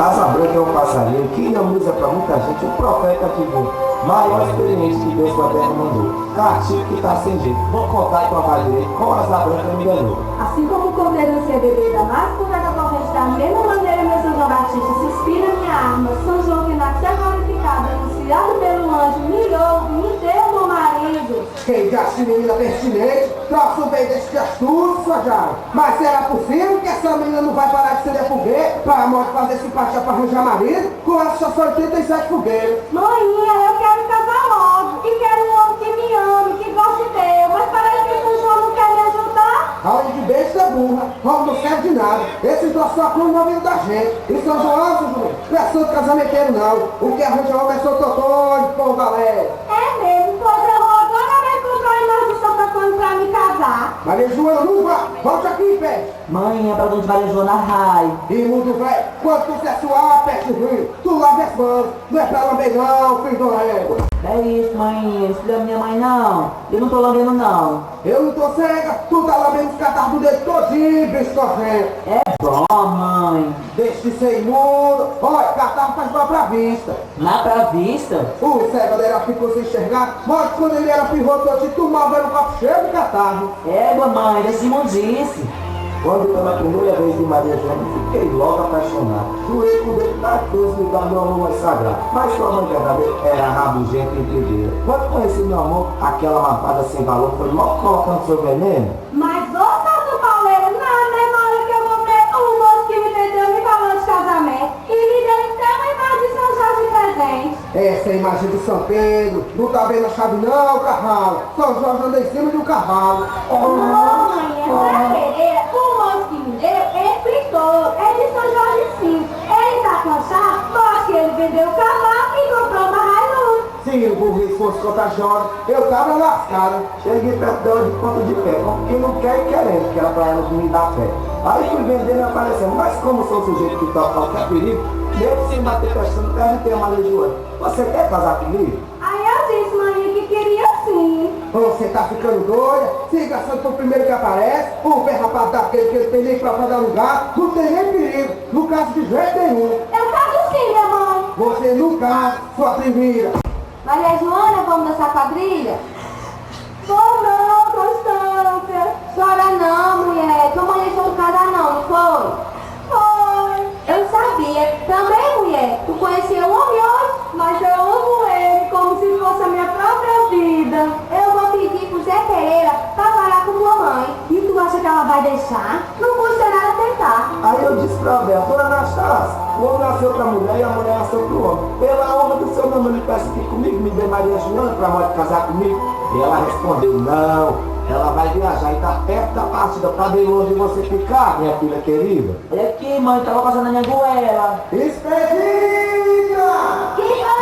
Asa Branca é um passarinho que inomiza para muita gente o profeta divino, maior experiência que Deus na terra mandou. Cativo que tá sem jeito, vou contar com a voz dele, com Asa Branca me enganou. Assim como o cordeiro não se é bebida mais pura da corrente, da mesma maneira meu São João Batista se inspira minha arma. São João que nasceu glorificado, anunciado pelo anjo, me deu meu marido. Quem disse menina pertinente, troço bem deste astúcio, sua Jara. Mas será possível que essa menina não vai parar de ser fogueira para a morte fazer simpatia para arranjar marido? Com essas 87 fogueiras. Mãinha, eu quero casar logo. E quero um homem que me ame, que goste dele. Mas parece que São João não quer me ajudar. Além de besta é burra, Romo não serve de nada. Esse troço só cruz na vida da gente. E São João, não é santo casamenteiro não. O que arranja homem é seu totó de pão galera. É mesmo, pois eu vou agora me comprar em nós de Santo Antônio pra me casar. Maria Joana, não vá. Volte aqui, pé. Mãe, é pra onde Maria Joana Rai. E mundo velho, quando tu sexual, peste ruim, tu lava as mãos. Não é pra lamber não, filho do régua. É isso, mãe. Isso não é minha mãe, não. Eu não tô lambendo, não. Eu não tô cega, tu tá lambendo os catarros do dedo todinho, bicho correndo. É bom, mãe. Deixa de ser imundo. Olha, catarro faz mal pra vista. Lá pra vista? O cego dele ficou sem enxergar, mas quando ele era pivote, eu te tomava no copo cheio de catarro. É, mamãe, desse imundice. Quando pela primeira vez de Maria Joana, fiquei logo apaixonado. Jurei com o dedo da cruz me dar meu amor mais sagrado. Mas sua mãe verdadeira era rabugenta e entregueira. Quando conheci meu amor, aquela mafada sem valor foi logo colocando seu veneno. Mas ô Santo Pauleiro, na mesma hora que eu comprei um moço que me vendeu me falando de casamento e me deu até uma imagem de São Jorge de presente. Essa é a imagem de São Pedro. Não tá vendo a chave não, cavalo. São Jorge anda em cima de um cavalo. Mãe, essa Pereira, o moço que me deu, ele fritou, é de São Jorge sim. Ele tá com a chave, mostra que ele vendeu o cavalo e comprou uma Hilux. Se o burrice fosse contagioso, eu tava lascado. Cheguei perto dela de ponta de pé, como quem não quer e querendo, que era pra ela me dar fé. Aí fui vendendo e aparecendo, mas como sou sujeito que toca qualquer perigo, mesmo sem bater prestando, perguntei a Maria Joana, você quer casar comigo? Aí eu disse, mãe, que queria sim. Você tá ficando doida? Se gastando pro primeiro que aparece, o pé rapado daquele que ele tem nem pra dar lugar, não tem nem perigo, no caso de jeito nenhum. Eu caso sim, minha mãe. Você não casa, sua primeira. Maria Joana, vamos dançar quadrilha? Vou não, Constância. Chora não, mulher. Tua mãe deixou de casar não, foi? Foi. Eu sabia. Também, mulher. Tu conhecia o homem hoje? Mas eu amo ele como se fosse a minha própria vida. Eu vou pedir pro Zé Pereira pra parar com tua mãe. E tu acha que ela vai deixar? Não custa nada tentar. Aí eu disse pra Bela, dona Anastácia, o homem nasceu pra mulher e a mulher nasceu pro homem. Pela honra do seu nome, ele peça aqui comigo, me dê Maria Joana pra morte casar comigo. E ela respondeu, não, ela vai viajar e tá perto da partida, pra bem longe de você ficar, minha filha querida. Olha aqui, mãe, tava passando na minha goela. Expedita! Que foi?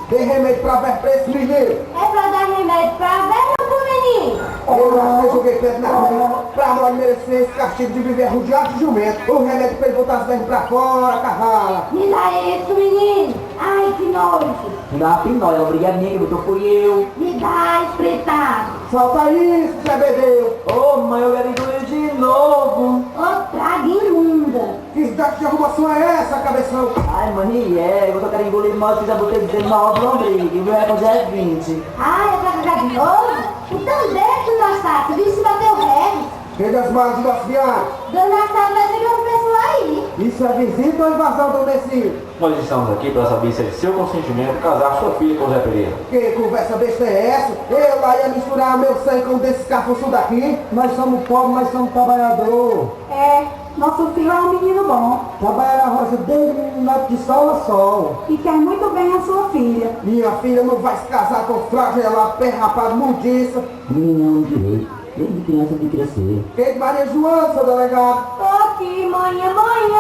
Tem remédio pra ver pra esse menino? É pra dar remédio pra velho ou pro menino? Eu acho que eu joguei pedro na comida pra nós merecer esse castigo de viver rodeado de jumento. O remédio pra ele botar as pernas pra fora, cavala. Me dá isso, menino. Ai, que nojo. Me dá uma pinóia, ela briguei a minha, que botou fui eu. Me dá espretado. Solta isso, Zé Bedeu. Ô, mãe, eu quero engolir de novo. Ô, praga imunda. Que cidade de arrumação é essa, cabeção? Ai, mãe, eu tô querendo engolir mais, que já botei 19 lombrigas, e o meu recorde é 20. Ai, é pra cagar de novo? Então deixa, Anastácia. Viu se bateu recorde. Rei das malas do nosso viado. Dona Anastácia vai chegar um pessoal aí. Isso é visita ou invasão, Dom Desi? Nós estamos aqui para saber se é de seu consentimento casar sua filha com o Zé Pereira. Que conversa besta é essa? Eu lá ia misturar meu sangue com desse cafuço daqui? Nós somos pobres, mas somos trabalhador. É, nosso filho é um menino bom. Trabalha na roça desde de sol a sol. E quer muito bem a sua filha. Minha filha não vai se casar com flagelado, pé rapado, mundiça. Menino direito, desde criança de crescer. Que de Maria Joana, seu delegado? Tô aqui, manhã,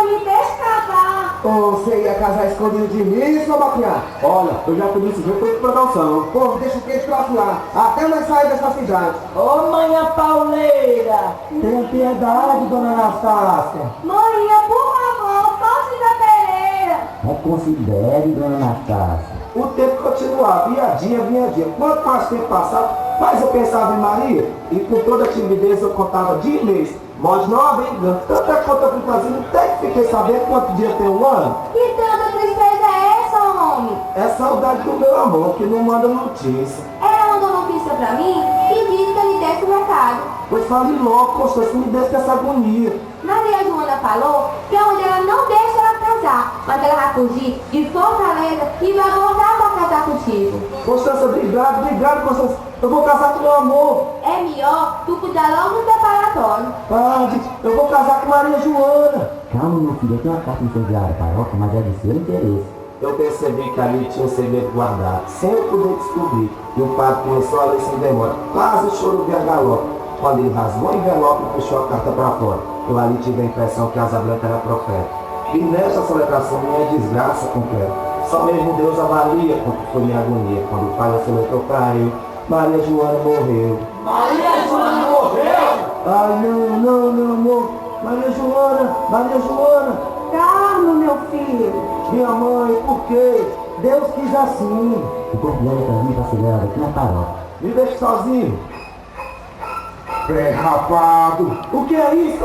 me deixa casar. Ou você ia casar escondido de mim, seu maquiado? Olha, eu já pedi esse jogo por precaução. Pô, deixa o queijo troço lá, até nós sair dessa cidade. Ô, manhã pauleira. Tenha piedade, dona Anastácia. Manhã, por favor, solte da Pereira. Reconsidere, dona Anastácia. O tempo continuava, viadinha. Quanto mais tempo passava, mais eu pensava em Maria. E com toda a timidez eu contava dia e mês. Mas não havia engano. Tanta conta eu fui fazendo, até que Fiquei sabendo quanto dia tem um ano. Que tanta tristeza é essa, homem? É saudade do meu amor que não manda notícia. Ela mandou notícia pra mim e disse que eu lhe desse o recado. Pois fale logo, Constância, me deixa essa agonia. Maria Joana falou que a mãe dela não deixa ela casar, mas ela vai fugir de Fortaleza e vai voltar pra casar contigo. Constância, obrigado, Constância. Eu vou casar com meu amor. É melhor tu cuidar logo do preparatório. Padre, eu vou casar com Maria Joana. Calma, meu filho, eu tenho uma carta incendiária para a paróquia, mas é de seu interesse. Eu percebi que ali tinha um segredo guardado, sem eu poder descobrir. E o padre começou a ler sem demora. Quase o choro de galope. Quando ele rasgou o envelope e puxou a carta para fora, eu ali tive a impressão que Asa Branca era profeta. E nesta soletração minha desgraça completa. Só mesmo Deus avalia quanto foi minha agonia. Quando o pai soletrou para eu, Maria Joana morreu. Maria Joana morreu? Ai, não, amor. Maria Joana. Calma, meu filho. Minha mãe, por quê? Deus quis assim. O corpo dela está vindo acelerado aqui na paróquia. Me deixe sozinho. Pé rapado, O que é isso?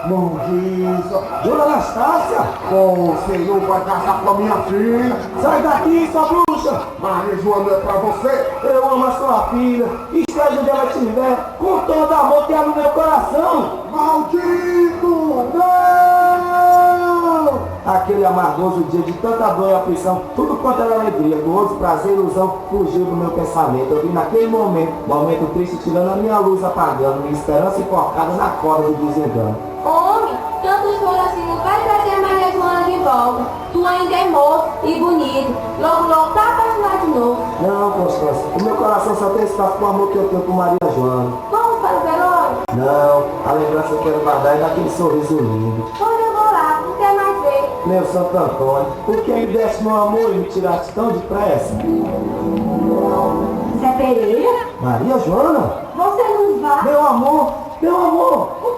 maldiça. Dona Anastácia? O Senhor vai casar com a minha filha. Sai daqui, sua bruxa! Maria Joana é pra você. Eu amo a sua filha. Esteja onde ela estiver, com todo amor que há no meu coração. Maldito! Não! Aquele amargoso dia de tanta dor e aflição, tudo quanto era alegria, gozo, prazer e ilusão, fugiu do meu pensamento. Eu vi naquele momento triste, tirando a minha luz, apagando minha esperança enforcada na corda do desengano. Homem, tanto choro assim não vai trazer a Maria Joana de volta. Tu ainda é moço e bonito. Logo tá apaixonado de novo. Não, Constância, o meu coração só tem espaço com o amor que eu tenho por Maria Joana. Vamos para o velório? Não, a lembrança que eu quero guardar é daquele sorriso lindo. Quando eu vou lá, não quer mais ver. Meu Santo Antônio, por que me deste meu amor e me tiraste tão depressa? Zé Pereira? Maria Joana? Você não vai? Meu amor! O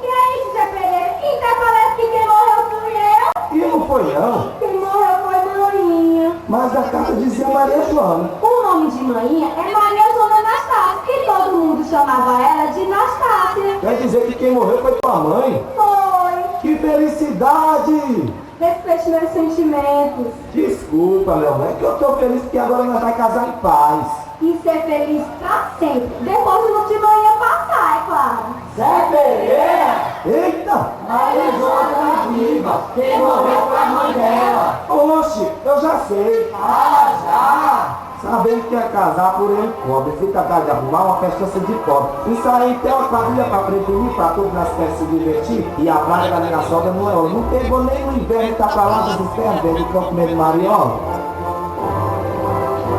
que é isso, Zé Pereira? Então parece que quem morreu fui eu. E não foi não, Quem morreu foi Maninha. mas a carta dizia Maria Joana. O nome de Maninha é Maria Joana Anastácia. E todo mundo chamava ela de Anastácia. Quer dizer que quem morreu foi tua mãe? Foi. Que felicidade! Respeite meus sentimentos. Desculpa, meu amor, é que eu tô feliz porque agora nós vamos casar em paz. E ser feliz pra sempre. Depois do de manhã passar, é claro. Zé Pereira? Eita! Maria Joana tá viva. Quem morreu foi a mãe dela. Oxe, eu já sei. Ah, já? Sabendo que ia casar por ele cobre, fui tratar de arrumar uma festança de pobre. Isso aí tem uma quadrilha pra prevenir, pra todos nas festas se divertir. E a praia da minha sogra não pegou nem no inverno, tá pra lá dos infernos, dentro do campo mesmo Marião.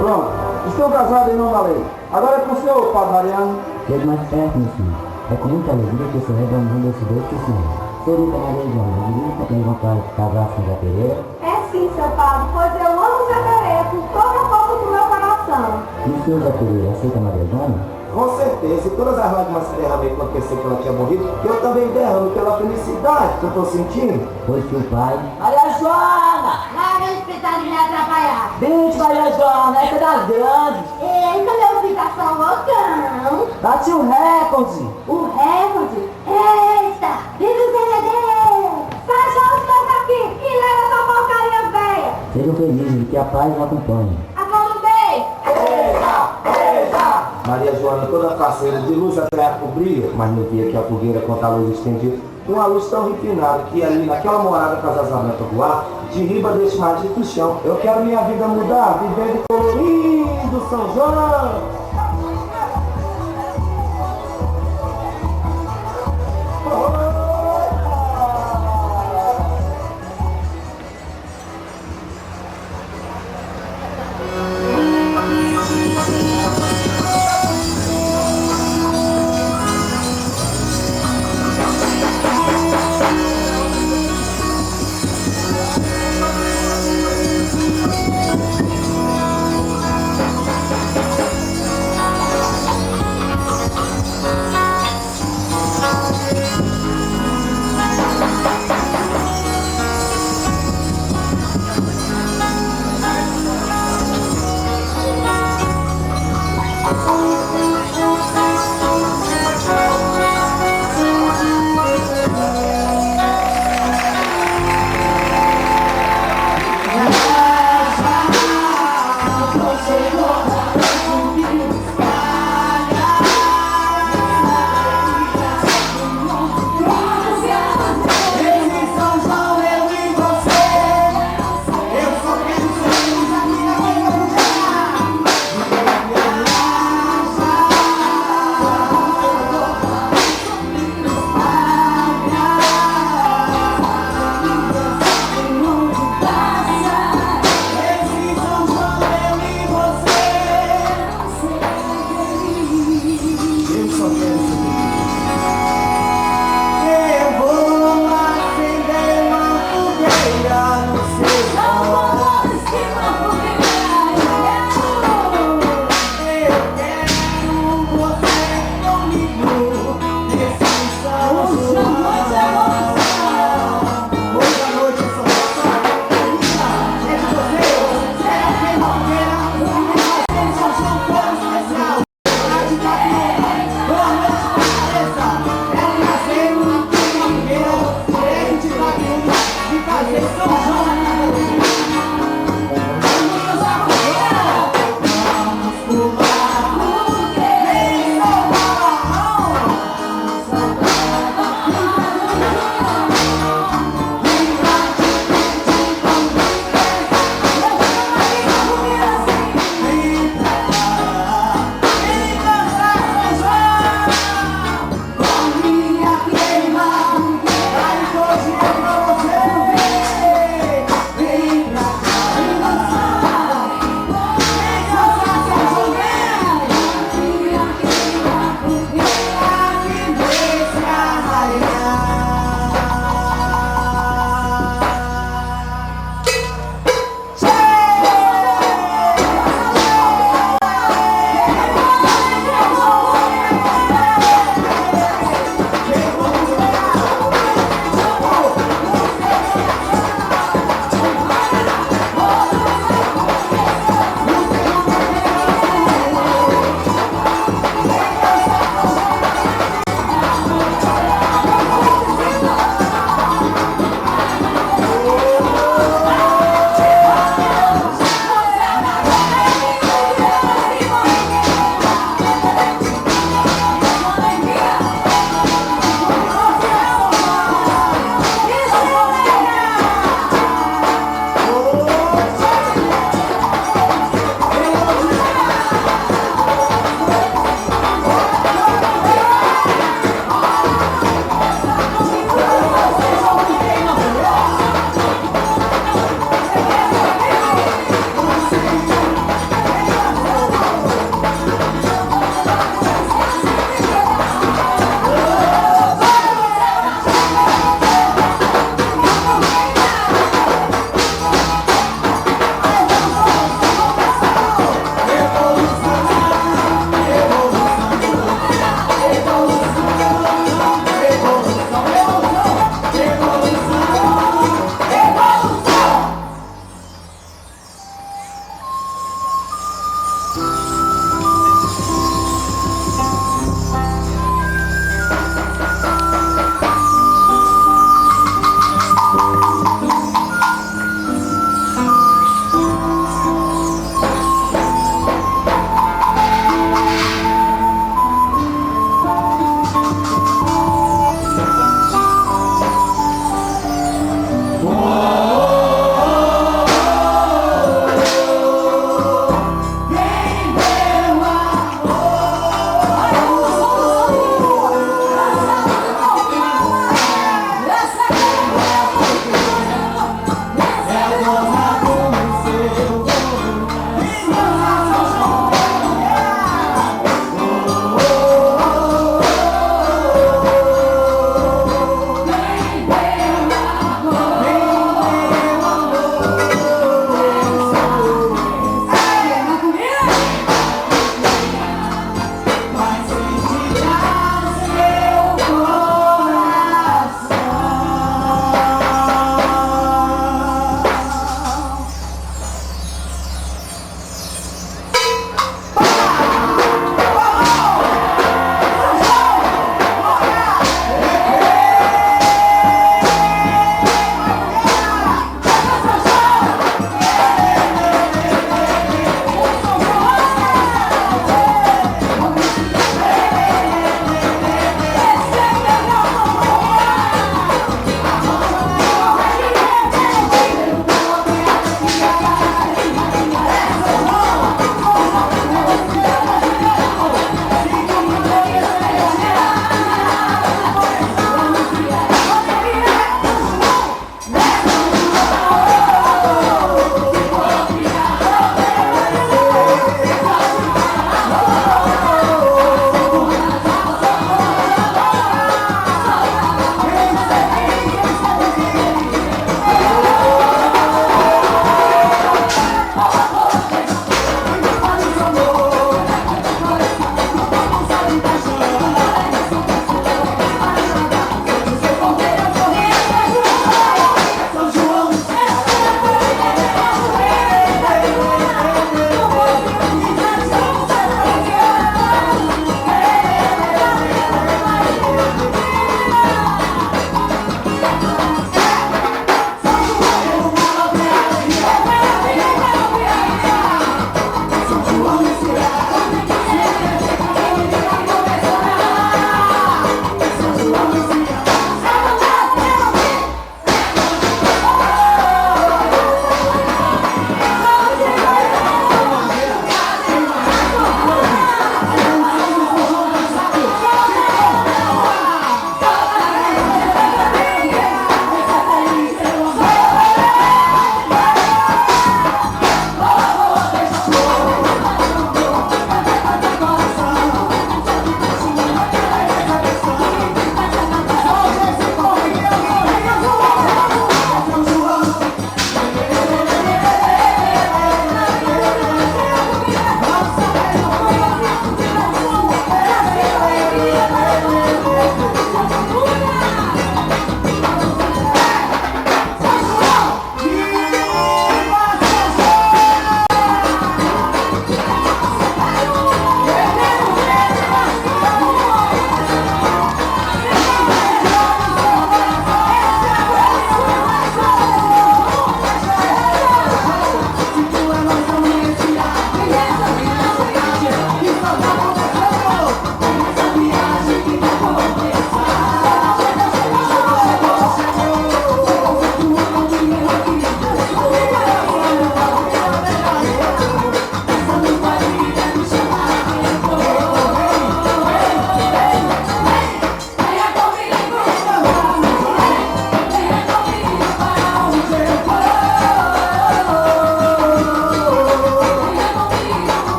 Pronto, estou casado em nome da lei. Agora é com o senhor, Padre Mariano. Chega mais perto, meu filho. É com muita alegria que eu sou redomando esse dois testemunhos. Senhorita Maria Joana, diria tem vontade de casar com Zé Pereira? É sim, seu padre, pois eu amo Zé Pereira com toda a força do meu coração. E o senhor Zé Pereira aceita Maria Joana? Com certeza, e todas as lágrimas que derramei quando pensei que ela tinha morrido, eu também derramo pela felicidade que eu tô sentindo. Pois que o pai... Maria Joana! Larga o espetáculo de me atrapalhar. Vinte, Maria Joana, essa é das grandes. Eita, meu filho tá só loucão. Bate o recorde. O recorde? Eita, viva o Zé. Fecha os dois aqui e leva essa porcaria velha. Sejam felizes e que a paz o acompanhe. Acomodei. Maria Joana, toda faceira, de luz até a cobria, mas no dia que a fogueira contra a luz estendida, uma luz tão refinada que ali naquela morada com as asas voar, de riba deste maldito chão, eu quero minha vida mudar, vivendo colorido São João.